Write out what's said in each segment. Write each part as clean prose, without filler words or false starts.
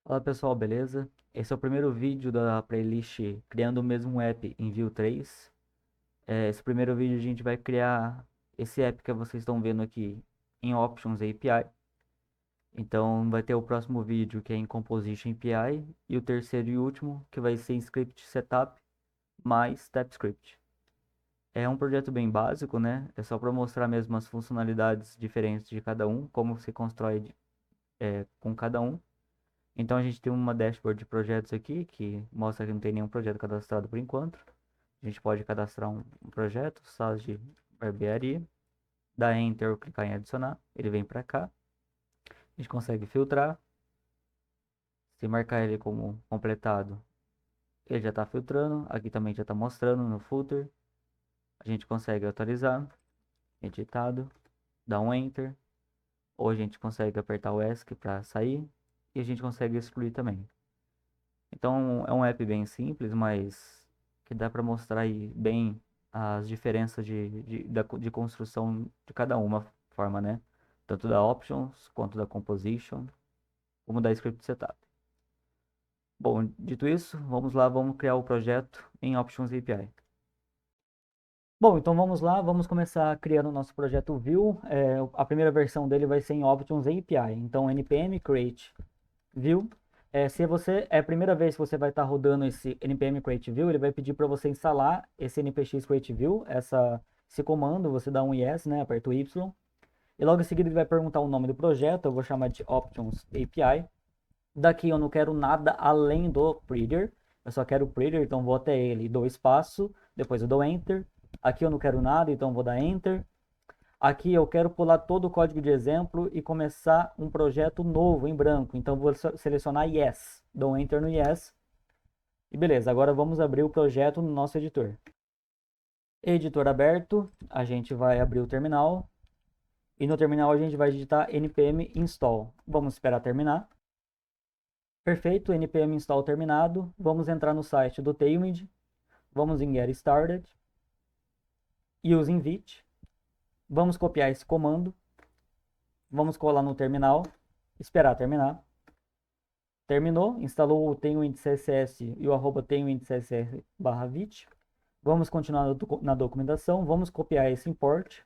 Fala pessoal, beleza? Esse é o primeiro vídeo da playlist Criando o Mesmo App em Vue 3. Esse primeiro vídeo a gente vai criar esse app que vocês estão vendo aqui em Options API. Então vai ter o próximo vídeo que é em Composition API e o terceiro e último que vai ser em Script Setup mais TypeScript. É um projeto bem básico, né? É só para mostrar mesmo as funcionalidades diferentes de cada um, como se constrói com cada um. Então a gente tem uma dashboard de projetos aqui que mostra que não tem nenhum projeto cadastrado por enquanto. A gente pode cadastrar um projeto, SAS de barbearia, dar Enter ou clicar em adicionar, ele vem para cá. A gente consegue filtrar, se marcar ele como completado, ele já está filtrando, aqui também já está mostrando no footer. A gente consegue atualizar, editado, dar um Enter, ou a gente consegue apertar o ESC para sair, e a gente consegue excluir também. Então é um app bem simples, mas que dá para mostrar aí bem as diferenças de construção de cada uma forma, né? Tanto da Options, quanto da Composition, como da Script Setup. Bom, dito isso, vamos lá, vamos criar o projeto em Options API. Bom, então vamos lá, vamos começar criando o nosso projeto Vue. A primeira versão dele vai ser em Options API. Então npm create Vue. Se você é a primeira vez que você vai estar rodando esse npm create view, ele vai pedir para você instalar esse npx create view, esse comando, você dá um yes, né, aperta o Y, e logo em seguida ele vai perguntar o nome do projeto, eu vou chamar de options API. Daqui eu não quero nada além do Prettier, eu só quero o Prettier, então vou até ele, dou espaço, depois eu dou Enter. Aqui eu não quero nada, então vou dar Enter. Aqui eu quero pular todo o código de exemplo e começar um projeto novo em branco. Então vou selecionar Yes, dou Enter no Yes. E beleza, agora vamos abrir o projeto no nosso editor. Editor aberto, a gente vai abrir o terminal. E no terminal a gente vai digitar npm install. Vamos esperar terminar. Perfeito, npm install terminado. Vamos entrar no site do Tailwind. Vamos em Get Started. Using Vite. Vamos copiar esse comando. Vamos colar no terminal. Esperar terminar. Terminou, instalou o Tailwind CSS e o @tailwindcss/vite. Vamos continuar na documentação, vamos copiar esse import.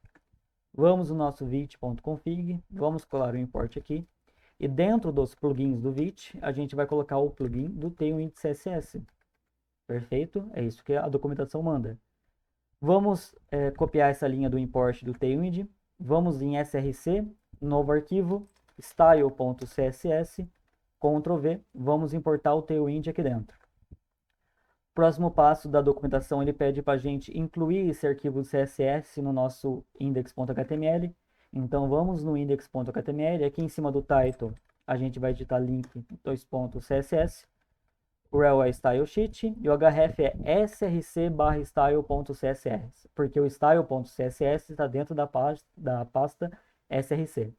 Vamos no nosso vite.config, vamos colar o import aqui. E dentro dos plugins do Vite, a gente vai colocar o plugin do Tailwind CSS. Perfeito? É isso que a documentação manda. Vamos copiar essa linha do import do Tailwind. Vamos em src, novo arquivo, style.css, Ctrl V, vamos importar o Tailwind aqui dentro. Próximo passo da documentação, ele pede para a gente incluir esse arquivo CSS no nosso index.html. Então vamos no index.html, aqui em cima do title a gente vai digitar link .css, o rel é stylesheet e o href é src/style.css, porque o style.css está dentro da pasta src.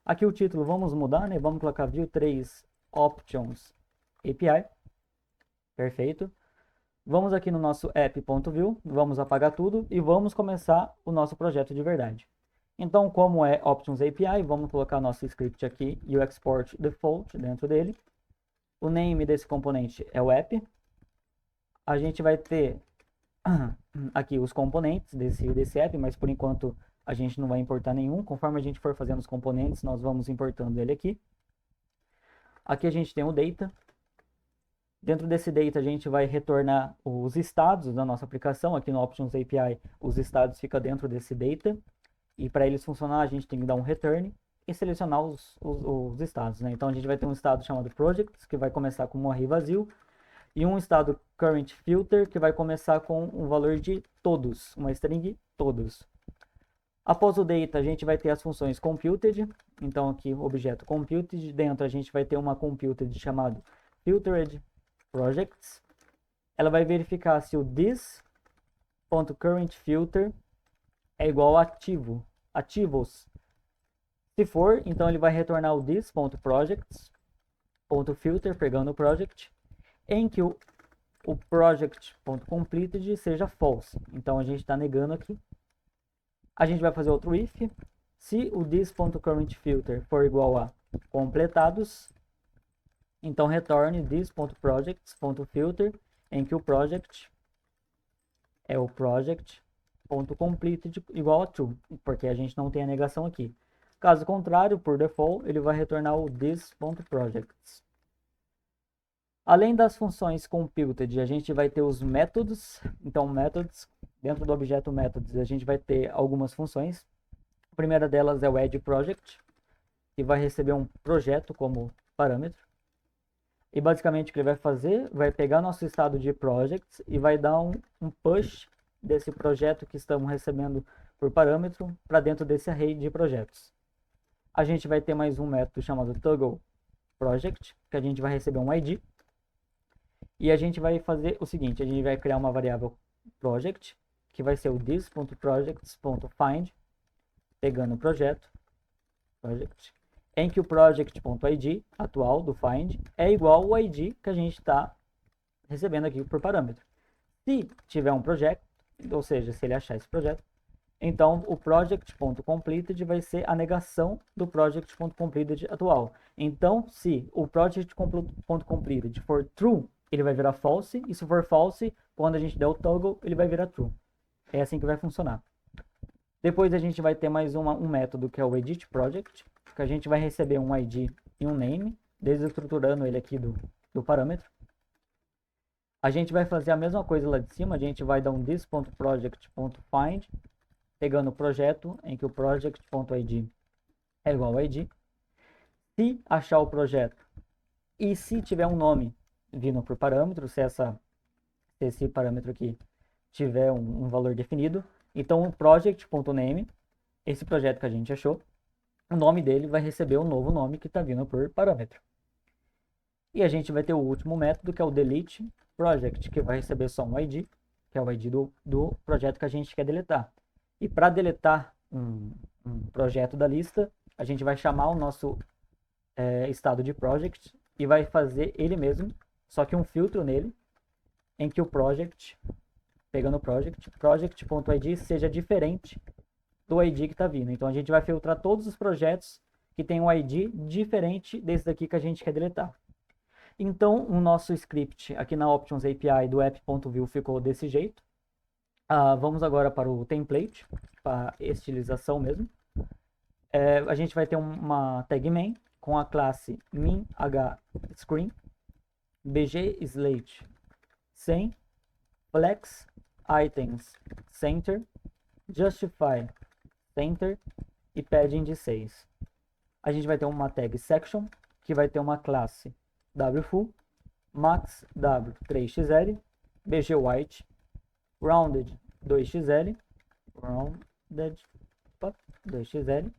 Aqui o título vamos mudar, né? Vamos colocar Vue 3 Options API. Perfeito. Vamos aqui no nosso app.vue, vamos apagar tudo e vamos começar o nosso projeto de verdade. Então, como é Options API, vamos colocar nosso script aqui e o export default dentro dele. O name desse componente é o app. A gente vai ter aqui os componentes desse app, mas por enquanto a gente não vai importar nenhum. Conforme a gente for fazendo os componentes, nós vamos importando ele aqui. Aqui a gente tem o data. Dentro desse data a gente vai retornar os estados da nossa aplicação. Aqui no Options API os estados ficam dentro desse data. E para eles funcionar a gente tem que dar um return e selecionar os estados, né? Então a gente vai ter um estado chamado projects, que vai começar com um array vazio. E um estado current filter, que vai começar com um valor de todos, uma string todos. Após o data, a gente vai ter as funções computed. Então aqui o objeto computed, dentro a gente vai ter uma computed chamado filtered projects. Ela vai verificar se o this.currentFilter é igual a ativos. Se for, então ele vai retornar o this.projects.filter, pegando o project, em que o project.completed seja false. Então a gente está negando aqui. A gente vai fazer outro if. Se o this.currentFilter for igual a completados, Então retorne this.projects.filter, em que o project é o project.completed igual a true, porque a gente não tem a negação aqui. Caso contrário, por default, ele vai retornar o this.projects. Além das funções computed, a gente vai ter os métodos. Então, methods, dentro do objeto methods, a gente vai ter algumas funções. A primeira delas é o add project, que vai receber um projeto como parâmetro. E basicamente o que ele vai fazer, vai pegar nosso estado de projects e vai dar um push desse projeto que estamos recebendo por parâmetro para dentro desse array de projetos. A gente vai ter mais um método chamado toggle project, que a gente vai receber um ID. E a gente vai fazer o seguinte, a gente vai criar uma variável project, que vai ser o this.projects.find, pegando o projeto, project, em que o project.id atual do find é igual ao ID que a gente está recebendo aqui por parâmetro. Se tiver um projeto, ou seja, se ele achar esse projeto, então o project.completed vai ser a negação do project.completed atual. Então, se o project.completed for true, ele vai virar false, e se for false, quando a gente der o toggle, ele vai virar true. É assim que vai funcionar. Depois a gente vai ter mais um método que é o edit project, que a gente vai receber um ID e um name, desestruturando ele aqui do parâmetro. A gente vai fazer a mesma coisa lá de cima, a gente vai dar um this.project.find, pegando o projeto, em que o project.id é igual ao ID. Se achar o projeto e se tiver um nome vindo por parâmetro, se esse parâmetro aqui tiver um valor definido, então o project.name, esse projeto que a gente achou, o nome dele vai receber o novo nome que está vindo por parâmetro. E a gente vai ter o último método, que é o delete project, que vai receber só um ID, que é o ID do projeto que a gente quer deletar. E para deletar um projeto da lista, a gente vai chamar o nosso estado de project e vai fazer ele mesmo, só que um filtro nele, em que o project, pegando o project.id seja diferente do ID que está vindo. Então a gente vai filtrar todos os projetos que tem um ID diferente desse daqui que a gente quer deletar. Então o nosso script aqui na Options API do app.view ficou desse jeito. Vamos agora para o template, para estilização mesmo. A gente vai ter uma tag main com a classe min_h_screen, bg_slate 100, flex items center, justify center e padding de 6. A gente vai ter uma tag section, que vai ter uma classe wfull, max w 3xl, bg white, rounded 2xl, rounded 2xl,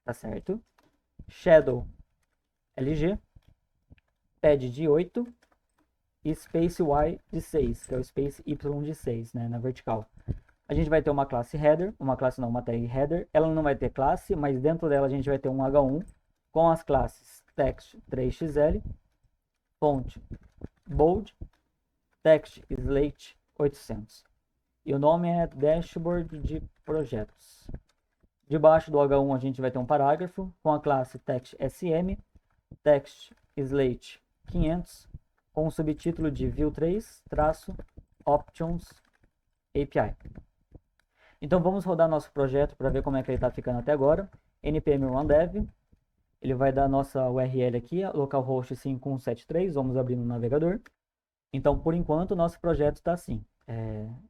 tá certo, shadow lg, pad de 8 e space y de 6, que é o space y de 6, né, na vertical. A gente vai ter uma classe header, uma tag header, ela não vai ter classe, mas dentro dela a gente vai ter um h1 com as classes text 3xl, font bold, text slate 800. E o nome é dashboard de projetos. Debaixo do H1 a gente vai ter um parágrafo com a classe text sm, text slate 500, com o subtítulo de view3-options API. Então vamos rodar nosso projeto para ver como é que ele está ficando até agora. npm run dev, ele vai dar a nossa URL aqui, localhost 5173, vamos abrir no navegador. Então por enquanto o nosso projeto está assim.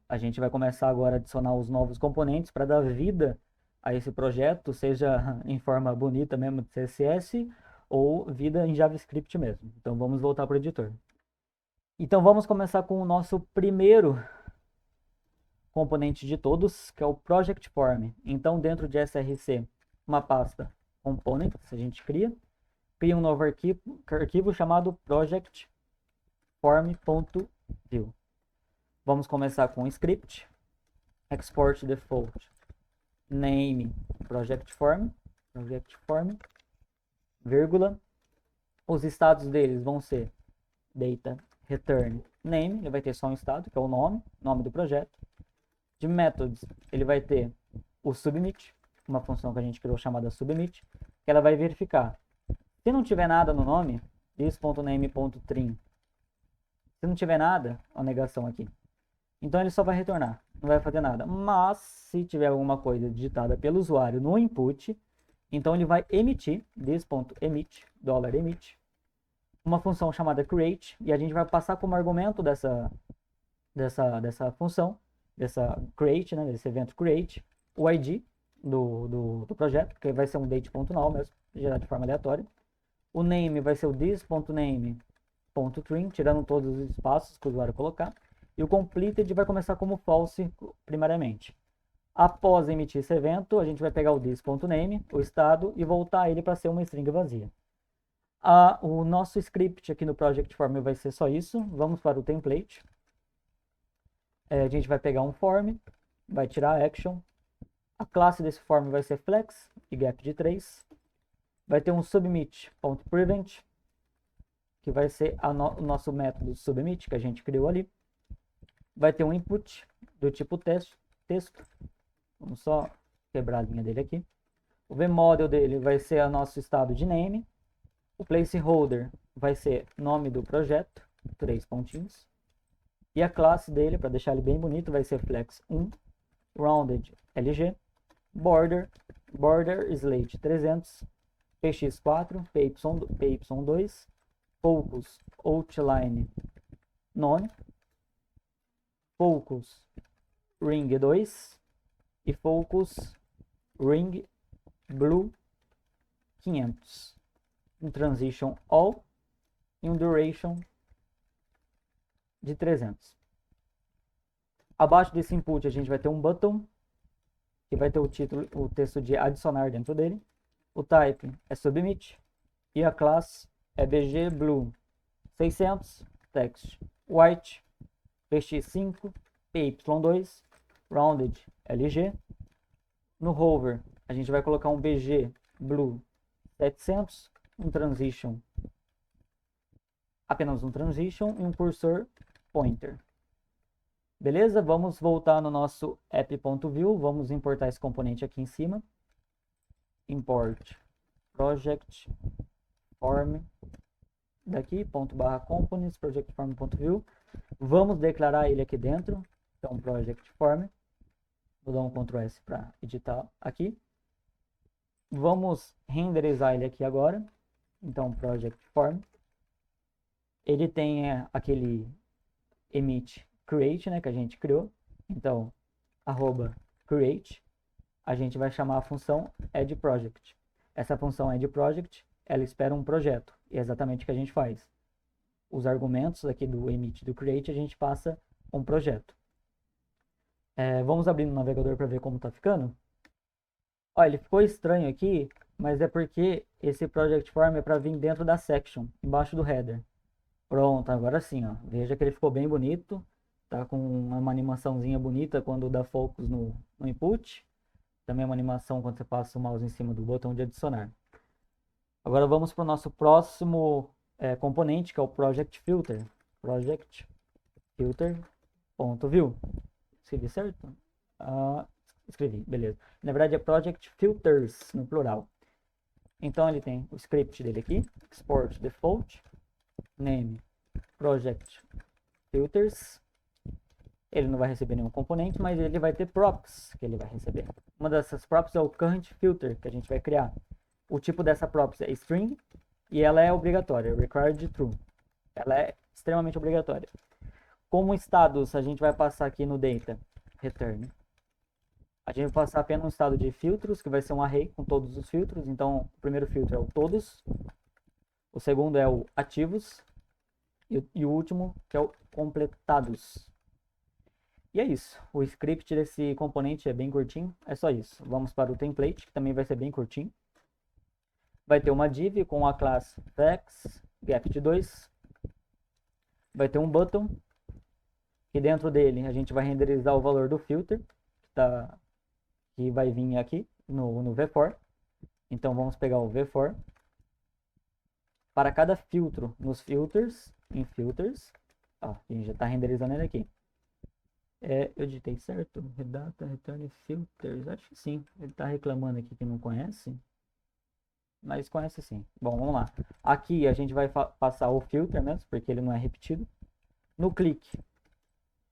A gente vai começar agora a adicionar os novos componentes para dar vida a esse projeto, seja em forma bonita mesmo de CSS ou vida em JavaScript mesmo. Então vamos voltar para o editor. Então vamos começar com o nosso primeiro componente de todos, que é o Project Form. Então dentro de src, uma pasta components, a gente cria um novo arquivo chamado Project Form.view. Vamos começar com o script, export default name project form, vírgula. Os estados deles vão ser data return name, ele vai ter só um estado, que é o nome do projeto. De methods, ele vai ter o submit, uma função que a gente criou chamada submit, que ela vai verificar. Se não tiver nada no nome, this.name.trim. Se não tiver nada, a negação aqui. Então ele só vai retornar, não vai fazer nada. Mas se tiver alguma coisa digitada pelo usuário no input, então ele vai emitir this.emit, $emit, uma função chamada create, e a gente vai passar como argumento dessa função, dessa create, né, desse evento create, o ID do projeto, que vai ser um date.now mesmo, gerado de forma aleatória. O name vai ser o this.name.trim, tirando todos os espaços que o usuário colocar. E o completed vai começar como false primariamente. Após emitir esse evento, a gente vai pegar o this.name, o estado, e voltar ele para ser uma string vazia. O nosso script aqui no Project Form vai ser só isso. Vamos para o template. A gente vai pegar um form, vai tirar a action. A classe desse form vai ser flex e gap de 3. Vai ter um submit.prevent, que vai ser o nosso método submit que a gente criou ali. Vai ter um input do tipo texto. Vamos só quebrar a linha dele aqui. O vModel dele vai ser o nosso estado de name. O placeholder vai ser nome do projeto, 3 pontinhos. E a classe dele, para deixar ele bem bonito, vai ser flex1, rounded LG, border slate 300, px4, py2, focus outline none, focus ring 2 e focus ring blue 500. Um transition all e um duration de 300. Abaixo desse input a gente vai ter um button que vai ter o título, o texto de adicionar dentro dele. O type é submit e a classe é bg blue 600 text white px5 py2 rounded lg. No hover a gente vai colocar um bg blue 700, um transition, apenas um transition e um cursor pointer. Beleza? Vamos voltar no nosso app.view, vamos importar esse componente aqui em cima. Import project form daqui, ./components, project form.view. Vamos declarar ele aqui dentro. Então, project form. Vou dar um Ctrl S para editar aqui. Vamos renderizar ele aqui agora. Então, project form. Ele tem aquele emit create, né, que a gente criou. Então, @create, a gente vai chamar a função addProject. Essa função addProject, ela espera um projeto. E é exatamente o que a gente faz. Os argumentos aqui do emit do create, a gente passa um projeto. Vamos abrir no navegador para ver como está ficando. Olha, ele ficou estranho aqui, mas é porque esse project form é para vir dentro da section, embaixo do header. Pronto, agora sim, ó. Veja que ele ficou bem bonito. Tá com uma animaçãozinha bonita quando dá focus no input. Também uma animação quando você passa o mouse em cima do botão de adicionar. Agora vamos para o nosso próximo componente, que é o Project Filter. Project Filter.view. Escrevi certo? Escrevi, beleza. Na verdade é Project Filters, no plural. Então ele tem o script dele aqui. Export default. Name Project Filters. Ele não vai receber nenhum componente, mas ele vai ter props que ele vai receber. Uma dessas props é o current filter que a gente vai criar. O tipo dessa props é string e ela é obrigatória, required true. Ela é extremamente obrigatória. Como status, a gente vai passar aqui no data return. A gente vai passar apenas um estado de filtros, que vai ser um array com todos os filtros. Então, o primeiro filtro é o todos. O segundo é o ativos. E o último, que é o completados. E é isso. O script desse componente é bem curtinho. É só isso. Vamos para o template, que também vai ser bem curtinho. Vai ter uma div com a classe flex, get2. Vai ter um button. E dentro dele a gente vai renderizar o valor do filter. Que vai vir aqui no v-for. Então vamos pegar o v-for. Para cada filtro, nos filters, em filters. Ó, a gente já está renderizando ele aqui. Eu digitei certo? Redata, return filters. Acho que sim. Ele está reclamando aqui que não conhece. mas conhece sim. Bom, vamos lá. Aqui a gente vai passar o filter mesmo, porque ele não é repetido. No clique,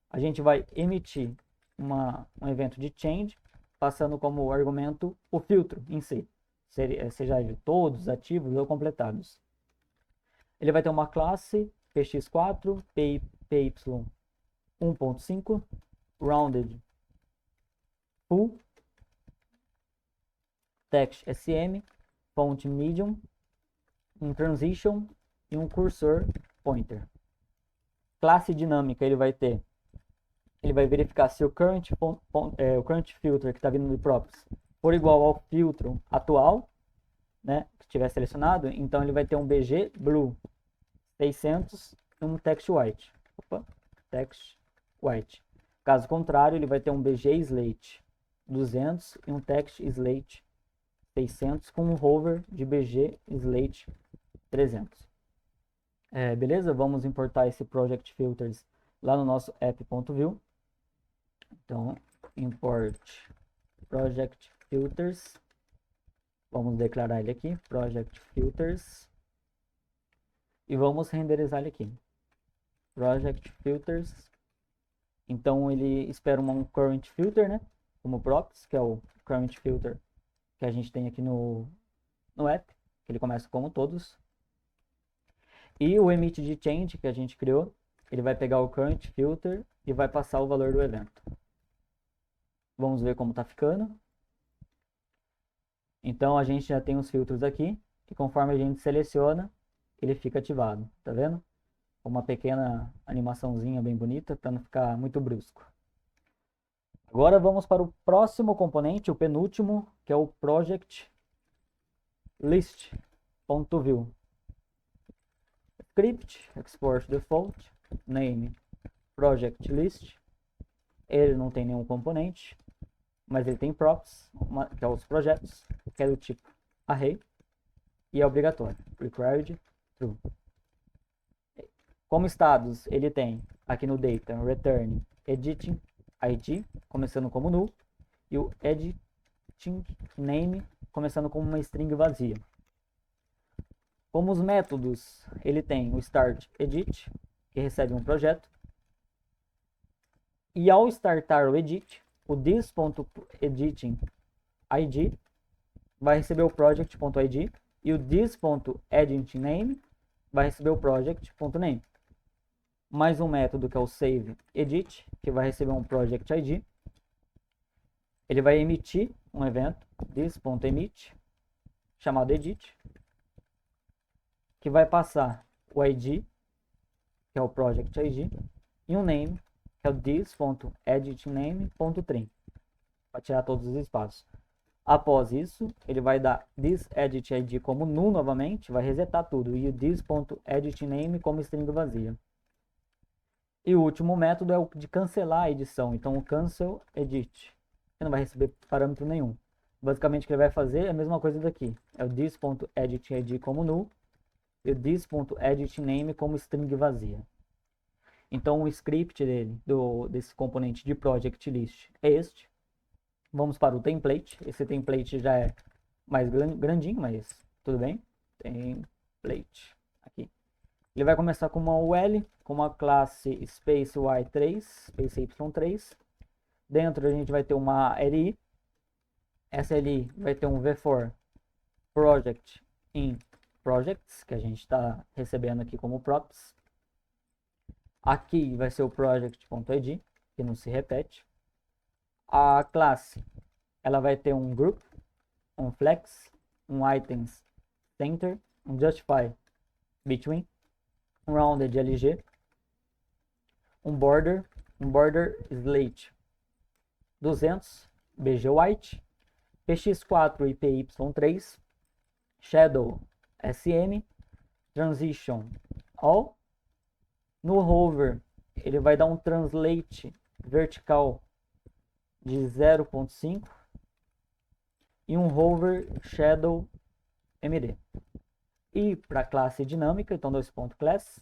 a gente vai emitir um evento de change, passando como argumento o filtro em si, seja ele todos, ativos ou completados. Ele vai ter uma classe px4, py 1.5, rounded full, text sm, font medium, um transition e um cursor pointer. Classe dinâmica ele vai verificar se o current filter que está vindo do props for igual ao filtro atual, né, que estiver selecionado, então ele vai ter um bg blue 600 e um text white. Text white. Caso contrário, ele vai ter um bg slate 200 e um text slate 600 com um hover de bg slate 300. Beleza? Vamos importar esse project filters lá no nosso app.view. Então, import project filters. Vamos declarar ele aqui, project filters. E vamos renderizar ele aqui. Project filters. Então, ele espera um current filter, né? Como props, que é o current filter que a gente tem aqui no app. Que ele começa como todos. E o emit de change que a gente criou, ele vai pegar o current filter e vai passar o valor do evento. Vamos ver como está ficando. Então a gente já tem os filtros aqui e conforme a gente seleciona, ele fica ativado, tá vendo? Uma pequena animaçãozinha bem bonita para não ficar muito brusco. Agora vamos para o próximo componente, o penúltimo, que é o project list.view. Script, export default, name project list. Ele não tem nenhum componente, mas ele tem props, que é os projetos, que é do tipo array, e é obrigatório, required true. Como estados, ele tem aqui no data return editing id, começando como null, e o editing name, começando como uma string vazia. Como os métodos, ele tem o start edit, que recebe um projeto, e ao startar o edit, o this.editing id vai receber o project.id e o this.editingName vai receber o project.name. Mais um método que é o saveEdit, que vai receber um project.id. Ele vai emitir um evento, this.emit, chamado edit, que vai passar o id, que é o project.id, e um name, que é o this.editingName.trim, para tirar todos os espaços. Após isso, ele vai dar thisEditId como null novamente, vai resetar tudo, e o this.editingName como string vazia. E o último método é o de cancelar a edição, então o cancelEdit, que não vai receber parâmetro nenhum. Basicamente o que ele vai fazer é a mesma coisa daqui, é o this.editingId como null, e o this.editingName como string vazia. Então o script desse componente de project list é este. Vamos para o template. Esse template já é mais grandinho, mas tudo bem. Template. Aqui. Ele vai começar com uma UL, com uma classe SpaceY3, SpaceY3. Dentro a gente vai ter uma LI. Essa LI vai ter um v-for project in projects, que a gente está recebendo aqui como props. Aqui vai ser o project.id, que não se repete. A classe, ela vai ter um group, um flex, um items center, um justify between, um rounded LG, um border slate 200, bg white, px4 e py3, shadow sm, transition all. No hover, ele vai dar um translate vertical de 0.5 e um hover shadow md. E para a classe dinâmica, então class,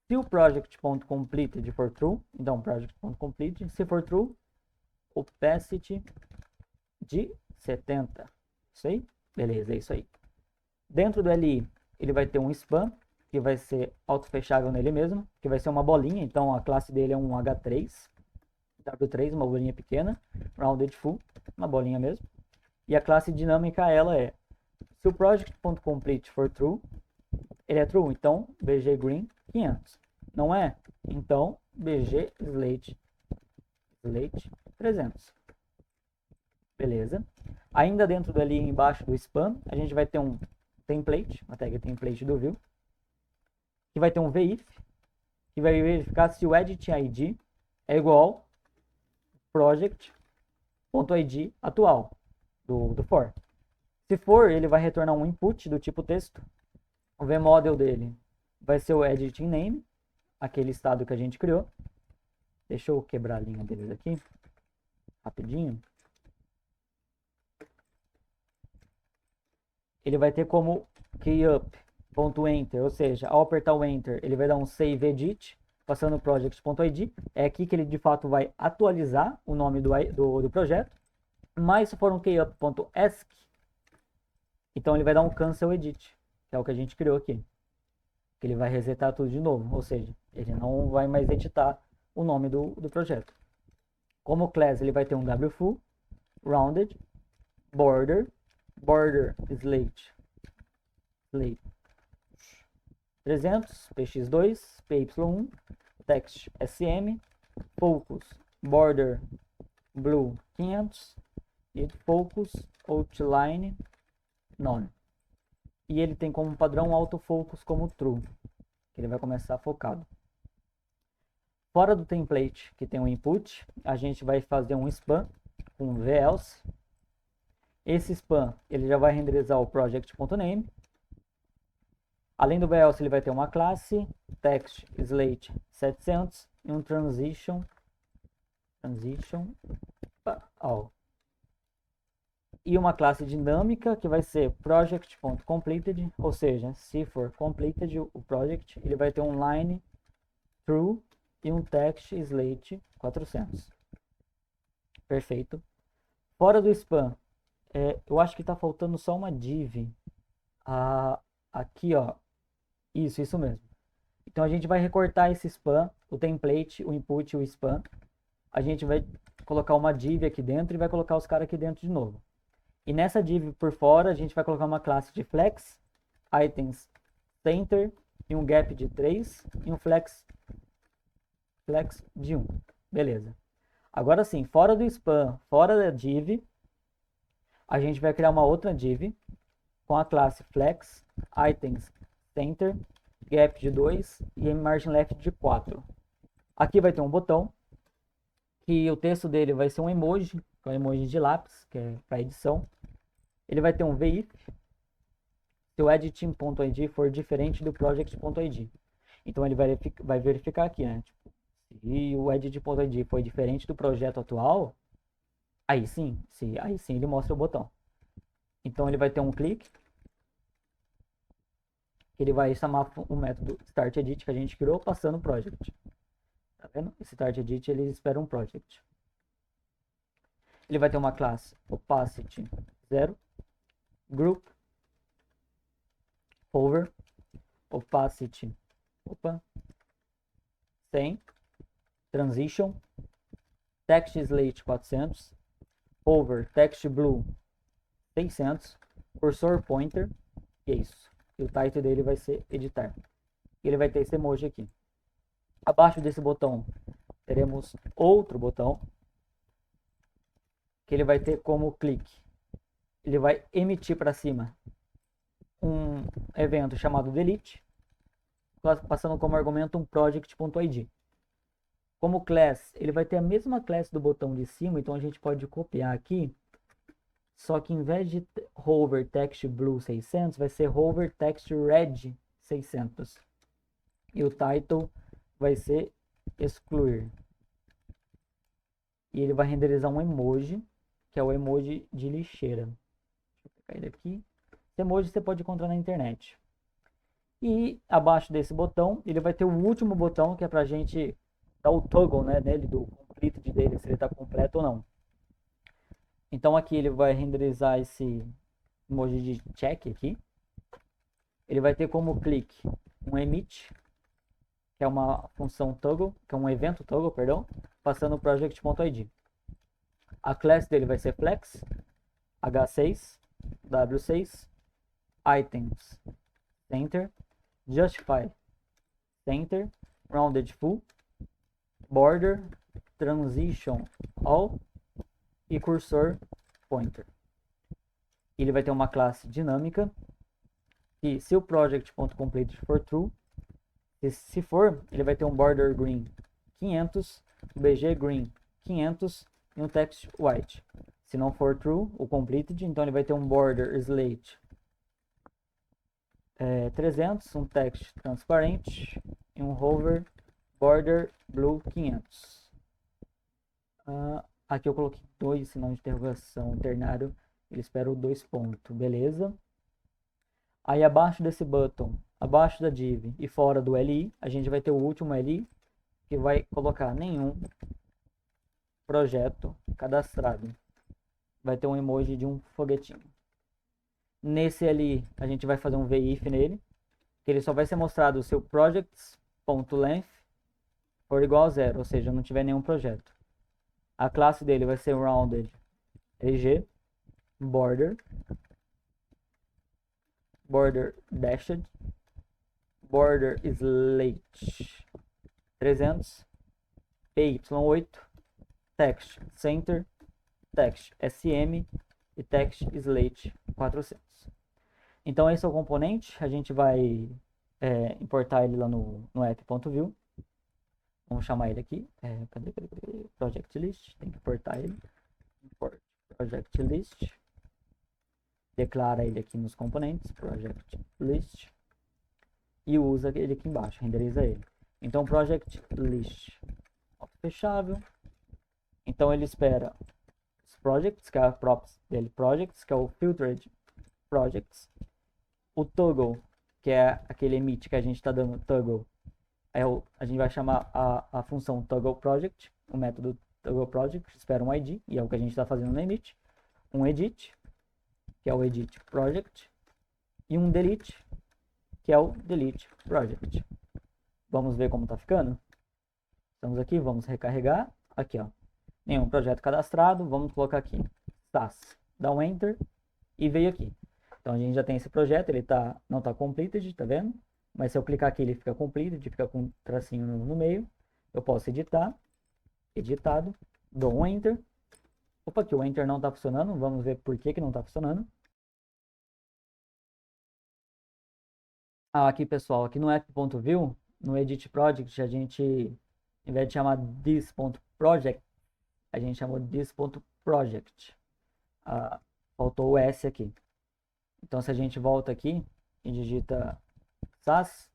se o project.completed for true, então project.completed, se for true, opacity de 70. Isso aí? Beleza, é isso aí. Dentro do LI, ele vai ter um span, que vai ser auto-fechável nele mesmo, que vai ser uma bolinha, então a classe dele é um H3, W3, uma bolinha pequena, rounded full, uma bolinha mesmo. E a classe dinâmica, ela é, se o project.complete for true, ele é true, então bg green 500. Não é? Então bg slate 300. Beleza. Ainda dentro dali embaixo do span, a gente vai ter um template, uma tag template do view, que vai ter um VIF, que vai verificar se o edit ID é igual project.id atual do for. Se for, ele vai retornar um input do tipo texto. O vModel dele vai ser o editing name, aquele estado que a gente criou. Deixa eu quebrar a linha deles aqui, rapidinho. Ele vai ter como keyup.enter, ou seja, ao apertar o enter, ele vai dar um save edit, passando o project.id. É aqui que ele de fato vai atualizar o nome do projeto. Mas se for um keyup.ask, então ele vai dar um cancel edit, que é o que a gente criou aqui. Que ele vai resetar tudo de novo, ou seja, ele não vai mais editar o nome do projeto. Como class, ele vai ter um wfull, rounded, border slate 300, px2, py1, text sm, focus border blue 500 e focus outline none. E ele tem como padrão autofocus como true, que ele vai começar focado. Fora do template que tem o input, a gente vai fazer um span com velse. Esse span ele já vai renderizar o project.name. Além do velse, ele vai ter uma classe text slate 700 e um transition all. E uma classe dinâmica que vai ser project.completed, ou seja, se for completed o project, ele vai ter um line true e um text slate 400. Perfeito. Fora do span, eu acho que está faltando só uma div. Aqui, ó. Isso mesmo. Então a gente vai recortar esse span, o template, o input e o span. A gente vai colocar uma div aqui dentro e vai colocar os caras aqui dentro de novo. E nessa div por fora, a gente vai colocar uma classe de flex, items center e um gap de 3 e um flex de 1. Beleza. Agora sim, fora do span, fora da div, a gente vai criar uma outra div com a classe flex, items center, gap de 2 e margin left de 4. Aqui vai ter um botão que o texto dele vai ser um emoji, que é um emoji de lápis, que é para edição. Ele vai ter um VIF, se o editing.id for diferente do project.id. Então ele vai verificar aqui, né? Se o edit.id foi diferente do projeto atual, aí sim ele mostra o botão. Então ele vai ter um clique, que ele vai chamar o método startEdit que a gente criou, passando o project. Tá vendo? Esse startEdit ele espera um project. Ele vai ter uma classe opacity 0, group, over, opacity 100, transition, text slate 400, over, text blue 600, cursor pointer, e é isso. E o title dele vai ser editar. E ele vai ter esse emoji aqui. Abaixo desse botão teremos outro botão que ele vai ter como clique. Ele vai emitir para cima um evento chamado delete, passando como argumento um project.id. Como class, ele vai ter a mesma classe do botão de cima, então a gente pode copiar aqui, só que em vez de hover text blue 600, vai ser hover text red 600. E o title vai ser excluir. E ele vai renderizar um emoji, que é o emoji de lixeira. Deixa eu pegar ele aqui. Esse emoji você pode encontrar na internet. E abaixo desse botão, ele vai ter o último botão, que é pra gente dar o toggle, né, nele, do complete dele, se ele está completo ou não. Então aqui ele vai renderizar esse emoji de check aqui. ele vai ter como clique um emit, que é uma função toggle, que é um evento toggle, perdão, passando o project.id. A classe dele vai ser flex, h6, w6, items, center, justify, center, rounded full, border, transition all e cursor pointer. Ele vai ter uma classe dinâmica que, se o project.complete for true, se for, ele vai ter um border green 500, bg green 500 e um text white. Se não for true, o completed, então ele vai ter um border slate 300, um text transparente e um hover border blue 500. Aqui eu coloquei 2 sinal de interrogação ternário, ele espera o 2 pontos, beleza? Aí abaixo desse button, abaixo da div e fora do li, a gente vai ter o último li, que vai colocar nenhum projeto cadastrado. Vai ter um emoji de um foguetinho. Nesse ali, a gente vai fazer um VIF nele, que ele só vai ser mostrado se o projects.length for igual a 0, ou seja, não tiver nenhum projeto. A classe dele vai ser rounded eg, border dashed, border slate 300, py8, text center, text sm e text slate 400. Então esse é o componente, a gente vai importar ele lá no app.view. Vamos chamar ele aqui, cadê? Project list, tem que importar ele. Import project list, declara ele aqui nos componentes, project list, e usa ele aqui embaixo, renderiza ele. Então project list, fechável. Então ele espera os projects, que é a props dele, projects, que é o filtered projects, o toggle, que é aquele emit que a gente está dando toggle, a gente vai chamar a função toggle project, o método toggle project, espera um id, e é o que a gente está fazendo no emit, um edit, que é o edit project, e um delete, que é o delete project. Vamos ver como está ficando? Estamos aqui, vamos recarregar, aqui ó, nenhum projeto cadastrado, vamos colocar aqui, SAS, dá um enter, e veio aqui. Então a gente já tem esse projeto, ele não está completed, tá vendo? Mas se eu clicar aqui ele fica completed, fica com um tracinho no meio. Eu posso editar, editado, dou um enter. Opa, aqui o enter não está funcionando, vamos ver por que não está funcionando. Aqui pessoal, aqui no app.view, no edit project, a gente, em vez de chamar this.project, a gente chamou this.project. Faltou o S aqui. Então se a gente volta aqui e digita SAS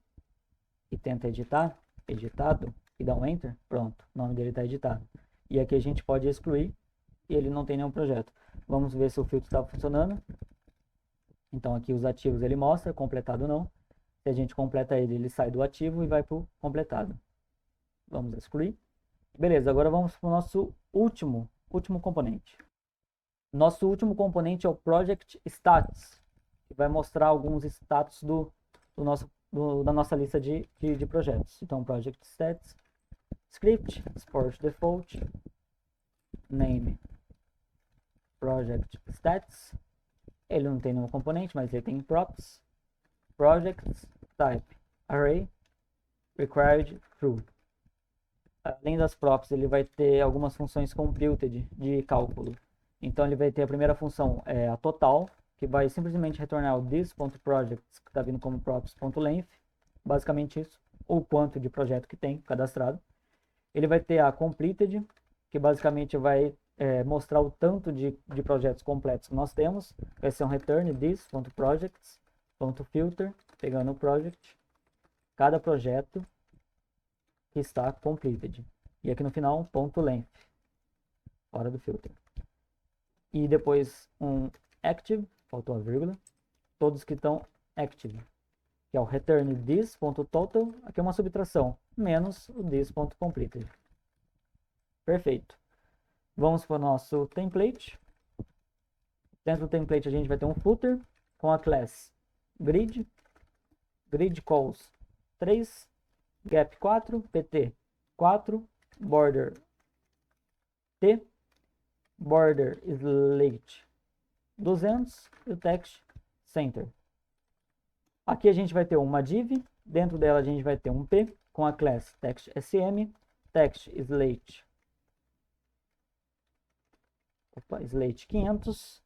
e tenta editar, editado, e dá um enter, pronto, o nome dele está editado. E aqui a gente pode excluir e ele não tem nenhum projeto. Vamos ver se o filtro está funcionando. Então aqui os ativos ele mostra, completado não. Se a gente completa ele, ele sai do ativo e vai para o completado. Vamos excluir. Beleza, agora vamos para o nosso último componente. Nosso último componente é o Project Stats, que vai mostrar alguns status da nossa lista de projetos. Então, Project Stats, Script, Export Default, Name, Project Stats. Ele não tem nenhum componente, mas ele tem props, Projects, Type, Array, Required, True. Além das props, ele vai ter algumas funções computed de cálculo. Então ele vai ter a primeira função, a total, que vai simplesmente retornar o this.projects, que está vindo como props.length, basicamente isso, ou quanto de projeto que tem cadastrado. Ele vai ter a completed, que basicamente vai mostrar o tanto de projetos completos que nós temos. Vai ser um return this.projects.filter, pegando o project, cada projeto que está completed. E aqui no final, um ponto length, fora do filter. E depois um active, faltou a vírgula, todos que estão active, que é o return this.total, aqui é uma subtração, menos o this.completed. Perfeito. Vamos para o nosso template. Dentro do template a gente vai ter um footer com a class grid, grid calls 3, gap 4, pt 4, border t, border slate 200 e o text center. Aqui a gente vai ter uma div, dentro dela a gente vai ter um p com a class text sm, text slate, slate 500,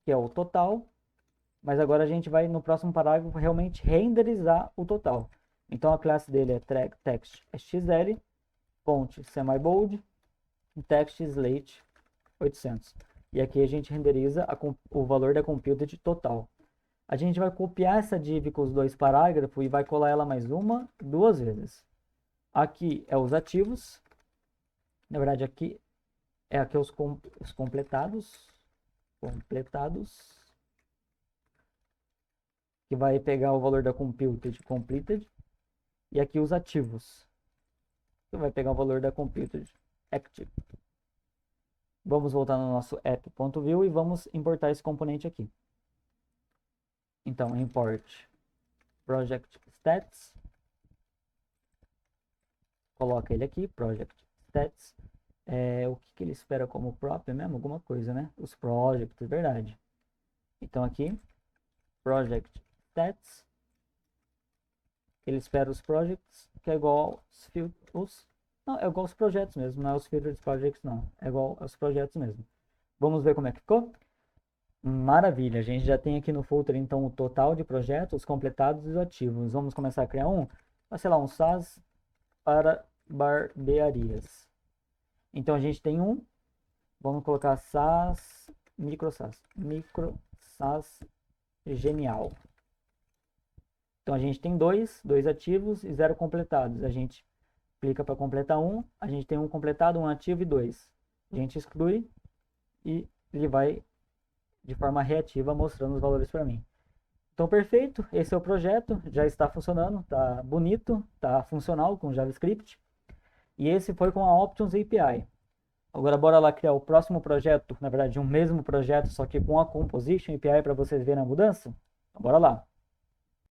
que é o total, mas agora a gente vai no próximo parágrafo realmente renderizar o total. Então a classe dele é text xl, fonte semibold, text slate 800. E aqui a gente renderiza o valor da computed total. A gente vai copiar essa div com os dois parágrafos e vai colar ela mais uma, duas vezes. Aqui é os ativos. Na verdade, aqui é os completados. Que vai pegar o valor da completed. E aqui os ativos. Que vai pegar o valor da computed active. Vamos voltar no nosso app.view e vamos importar esse componente aqui. Então, import project stats. Coloca ele aqui, project stats. O que ele espera como prop mesmo? Alguma coisa, né? Os projects, verdade. Então aqui, project stats. Ele espera os projects, que é igual não, é igual aos projetos mesmo, não é os filters projects não. É igual aos projetos mesmo. Vamos ver como é que ficou? Maravilha, a gente já tem aqui no folder então o total de projetos, completados e os ativos. Vamos começar a criar sei lá, um SaaS para barbearias. Então a gente tem vamos colocar SaaS, micro SaaS genial. Então a gente tem dois ativos e 0 completados. A gente clica para completar a gente tem um completado, um ativo e 2. A gente exclui e ele vai de forma reativa mostrando os valores para mim. Então perfeito, esse é o projeto, já está funcionando, está bonito, está funcional com JavaScript. E esse foi com a Options API. Agora bora lá criar o próximo projeto, na verdade um mesmo projeto, só que com a Composition API para vocês verem a mudança? Então, bora lá.